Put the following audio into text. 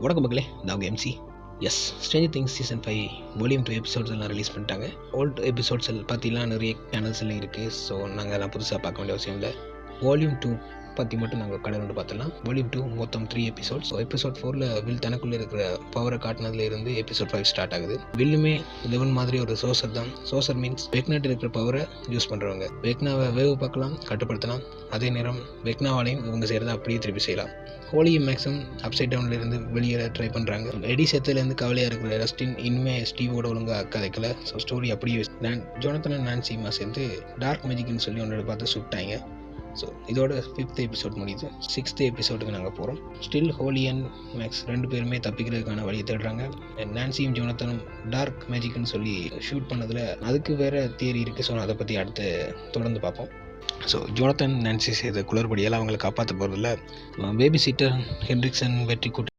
வணக்கம் மக்களே, நான் MC. S, Stranger Things season 5 volume 2 episodes எல்லாம் ரிலீஸ் பண்ணிட்டாங்க. ஓல்டு எபிசோட்ஸ் பார்த்தீங்கன்னா நிறைய சேனல்ஸ் எல்லாம் இருக்குது. ஸோ நாங்கள் எல்லாம் புதுசாக பார்க்க வேண்டிய அவசியம் இல்லை. வால்யூம் 2 பற்றி மட்டும் நாங்கள் கடந்து பார்த்துலாம். வால்யூம் 2 மொத்தம் 3 எபிசோட்ஸ். ஸோ எபிசோட் 4ல் வில் தனக்குள்ளே இருக்கிற பவரை காட்டினதுலேருந்து எபிசோட் 5 ஸ்டார்ட் ஆகுது. வில்லுமே லெவன் மாதிரி ஒரு சோசர் தான். சோசர் மீன்ஸ் வெக்னாட்டு இருக்கிற பவரை யூஸ் பண்ணுறவங்க. வெக்னாவை வேவு பார்க்கலாம், கட்டுப்படுத்தலாம். அதே நேரம் வெக்னாவாலையும் இவங்க செய்கிறத அப்படியே திருப்பி செய்யலாம். ஹோலியும் மேக்ஸும் அப்சைட் டவுன்லேருந்து வெளியேற ட்ரை பண்ணுறாங்க. எடி செத்துலேருந்து கவலையாக இருக்கிற ரஸ்டின் இனிமே ஸ்டீவோட ஒழுங்காக கதைக்கல. ஸோ ஸ்டோரி அப்படியே ஜோனத்தன் நான்சிமா சேர்ந்து டார்க் மேஜிக்னு சொல்லி ஒன்றோட பார்த்து சுட்டாங்க. ஸோ இதோட 5th எபிசோட் முடியுது. 6th எபிசோடுக்கு நாங்கள் போகிறோம். ஸ்டில் ஹோலி அண்ட் மேக்ஸ் 2 பேருமே தப்பிக்கிறதுக்கான வழியை தேடுறாங்க. நான்சியும் ஜோனத்தனும் டார்க் மேஜிக்னு சொல்லி ஷூட் பண்ணதில் அதுக்கு வேறு தியரி இருக்குது. ஸோ அதை பற்றி அடுத்து தொடர்ந்து பார்ப்போம். ஸோ ஜோனத்தன் நான்சி செய்த குளறுபடியால் அவங்களை காப்பாற்ற போகிறதில்ல. பேபி சீட்டர் ஹென்ரிக்சன் வெற்றி கூட்டி